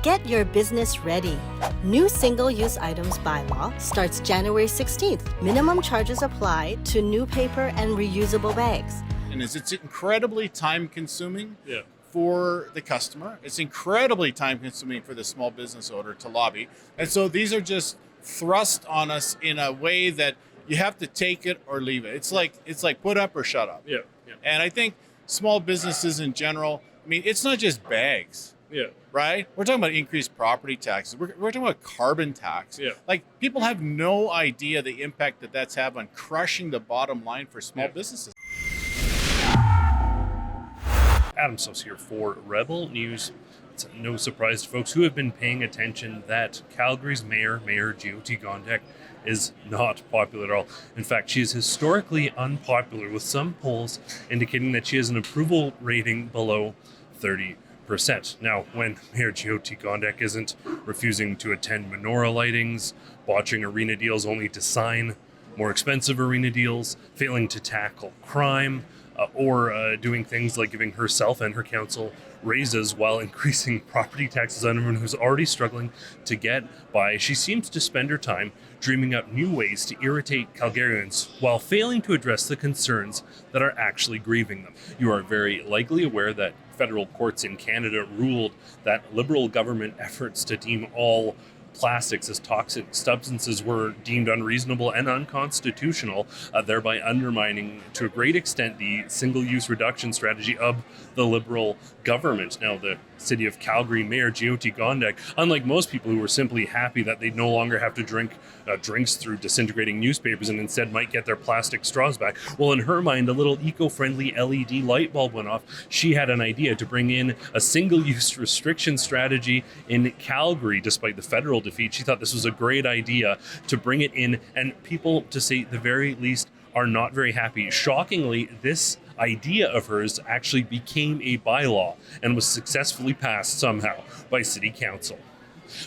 Get your business ready. New single-use items bylaw starts January 16th. Minimum charges apply to new paper and reusable bags. And it's incredibly time-consuming for the customer. It's incredibly time-consuming for the small business owner to lobby. And so these are just thrust on us in a way that you have to take it or leave it. It's like put up or shut up. Yeah. And I think small businesses in general, I mean, it's not just bags. Yeah. Right? We're talking about increased property taxes. We're talking about carbon tax. Yeah. Like, people have no idea the impact that that's had on crushing the bottom line for small businesses. Adam Sos here for Rebel News. It's no surprise to folks who have been paying attention that Calgary's Mayor Jyoti Gondek, is not popular at all. In fact, she is historically unpopular, with some polls indicating that she has an approval rating below 30%. Now, when Mayor Jyoti Gondek isn't refusing to attend menorah lightings, botching arena deals only to sign more expensive arena deals, failing to tackle crime, or doing things like giving herself and her council raises while increasing property taxes on everyone who's already struggling to get by, she seems to spend her time dreaming up new ways to irritate Calgarians while failing to address the concerns that are actually grieving them. You are very likely aware that federal courts in Canada ruled that Liberal government efforts to deem all plastics as toxic substances were deemed unreasonable and unconstitutional, thereby undermining to a great extent the single-use reduction strategy of the Liberal government. Now, the City of Calgary Mayor Jyoti Gondek, unlike most people who were simply happy that they'd no longer have to drink drinks through disintegrating newspapers and instead might get their plastic straws back, well, in her mind, a little eco-friendly LED light bulb went off. She had an idea to bring in a single-use restriction strategy in Calgary, despite the federal defeat. She thought this was a great idea to bring it in, and people, to say the very least, are not very happy. Shockingly, this idea of hers actually became a bylaw and was successfully passed somehow by City Council.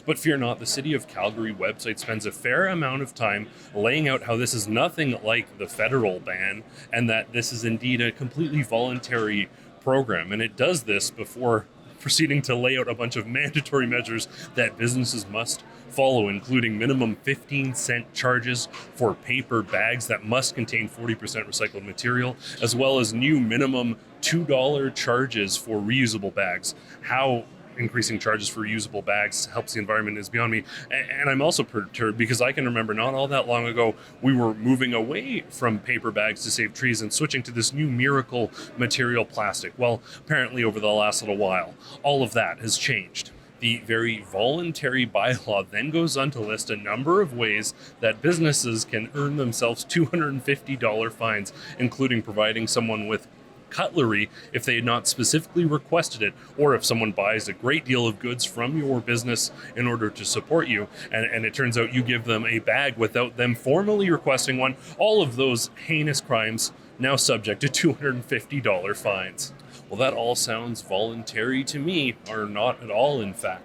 But fear not, the City of Calgary website spends a fair amount of time laying out how this is nothing like the federal ban and that this is indeed a completely voluntary program. And it does this before proceeding to lay out a bunch of mandatory measures that businesses must follow, including minimum 15-cent charges for paper bags that must contain 40% recycled material, as well as new minimum $2 charges for reusable bags. How increasing charges for reusable bags helps the environment is beyond me. And I'm also perturbed because I can remember not all that long ago, we were moving away from paper bags to save trees and switching to this new miracle material, plastic. Well, apparently over the last little while, all of that has changed. The very voluntary bylaw then goes on to list a number of ways that businesses can earn themselves $250 fines, including providing someone with cutlery if they had not specifically requested it, or if someone buys a great deal of goods from your business in order to support you, and it turns out you give them a bag without them formally requesting one. All of those heinous crimes now subject to $250 fines. Well, that all sounds voluntary to me, or not at all, in fact.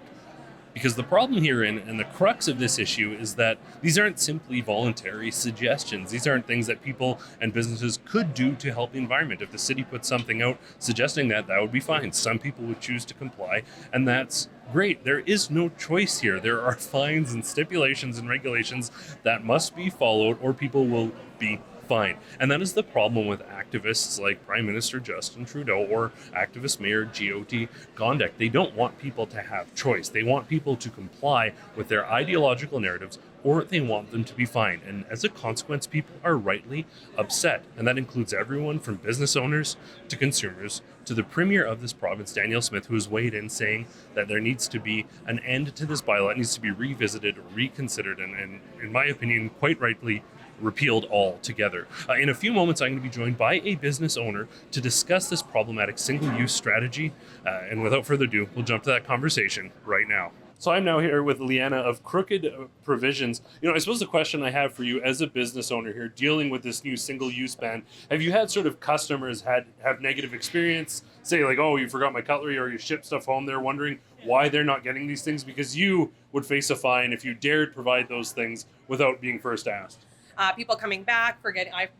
Because the problem herein, and the crux of this issue, is that these aren't simply voluntary suggestions. These aren't things that people and businesses could do to help the environment. If the city put something out suggesting that, that would be fine. Some people would choose to comply, and that's great. There is no choice here. There are fines and stipulations and regulations that must be followed, or people will be fine. And that is the problem with activists like Prime Minister Justin Trudeau or activist Mayor Jyoti Gondek. They don't want people to have choice. They want people to comply with their ideological narratives, or they want them to be fined. And as a consequence, people are rightly upset. And that includes everyone from business owners to consumers to the Premier of this province, Danielle Smith, who has weighed in saying that there needs to be an end to this bylaw. It needs to be revisited, reconsidered, and in my opinion, quite rightly, repealed altogether. In a few moments, I'm going to be joined by a business owner to discuss this problematic single-use strategy. And without further ado, we'll jump to that conversation right now. So I'm now here with Leanna of Crooked Provisions. I suppose the question I have for you as a business owner here dealing with this new single-use ban, have you had sort of customers have negative experience, say like, oh, you forgot my cutlery, or you ship stuff home, they're wondering why they're not getting these things? Because you would face a fine if you dared provide those things without being first asked. People coming back,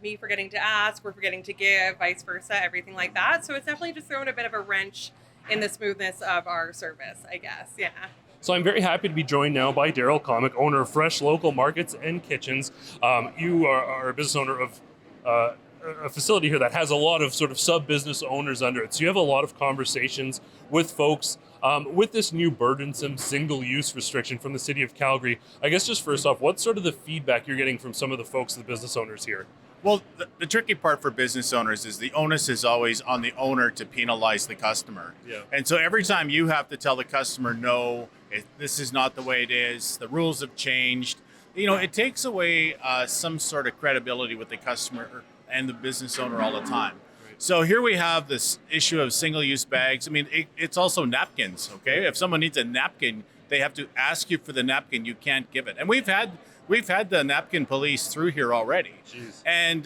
me forgetting to ask, we're forgetting to give, vice versa, everything like that. So it's definitely just thrown a bit of a wrench in the smoothness of our service, I guess. Yeah. So I'm very happy to be joined now by Daryl Comic, owner of Fresh Local Markets and Kitchens. You are a business owner of a facility here that has a lot of sort of sub-business owners under it. So you have a lot of conversations with folks with this new burdensome single-use restriction from the city of Calgary. I guess just first off, what's sort of the feedback you're getting from some of the folks, the business owners here? Well, the tricky part for business owners is the onus is always on the owner to penalize the customer. Yeah. And so every time you have to tell the customer, no, this is not the way it is, the rules have changed, it takes away some sort of credibility with the customer and the business owner all the time. So here we have this issue of single-use bags. I mean, it's also napkins, okay? If someone needs a napkin, they have to ask you for the napkin. You can't give it. And we've had the napkin police through here already. Jeez. And,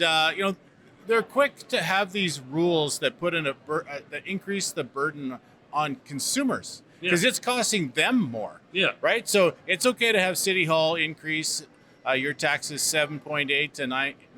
they're quick to have these rules that put in that increase the burden on consumers because it's costing them more. Yeah. Right? So it's okay to have City Hall increase your taxes 7.8 to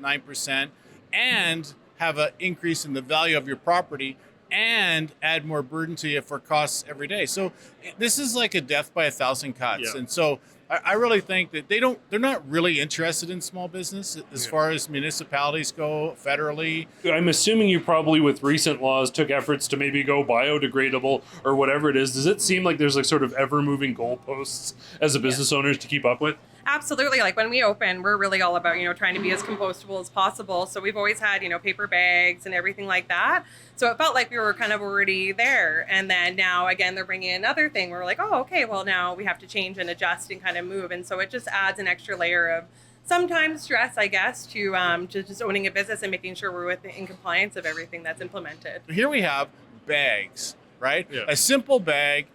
9%. And have an increase in the value of your property and add more burden to you for costs every day. So this is like a death by 1,000 cuts. Yeah. And so I really think that they're not really interested in small business as far as municipalities go federally. I'm assuming you probably with recent laws took efforts to maybe go biodegradable or whatever it is. Does it seem like there's like sort of ever moving goalposts as a business owners to keep up with? Absolutely. Like when we open, we're really all about, trying to be as compostable as possible. So we've always had, paper bags and everything like that. So it felt like we were kind of already there. And then now, again, they're bringing in another thing. We're like, oh, okay, well, now we have to change and adjust and kind of move. And so it just adds an extra layer of sometimes stress, I guess, to just owning a business and making sure we're in compliance of everything that's implemented. Here we have bags, right? Yeah. A simple bag.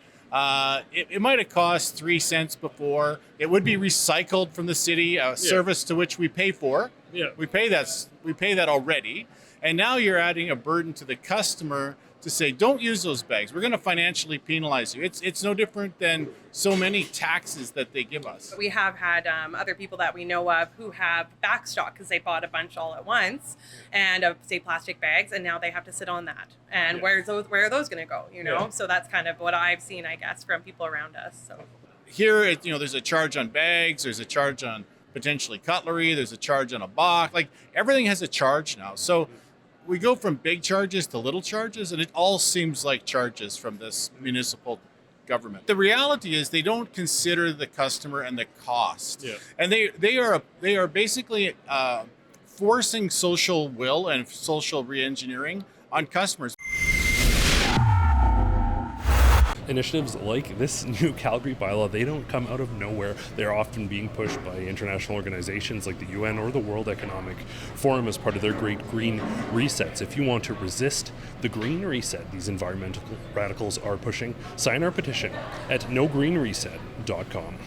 It might have cost 3 cents before. It would be recycled from the city, a service to which we pay for. Yeah. We pay that already. And now you're adding a burden to the customer to say, don't use those bags. We're going to financially penalize you. It's no different than so many taxes that they give us. We have had other people that we know of who have backstock because they bought a bunch all at once and of, say, plastic bags, and now they have to sit on that. And where are those going to go? Yeah. So that's kind of what I've seen, I guess, from people around us. So Here, there's a charge on bags. There's a charge on potentially cutlery. There's a charge on a box. Like everything has a charge now. So we go from big charges to little charges, and it all seems like charges from this municipal government. The reality is they don't consider the customer and the cost. Yeah. And they are basically forcing social will and social reengineering on customers. Initiatives like this new Calgary bylaw, they don't come out of nowhere. They're often being pushed by international organizations like the UN or the World Economic Forum as part of their great green resets. If you want to resist the green reset these environmental radicals are pushing, sign our petition at nogreenreset.com.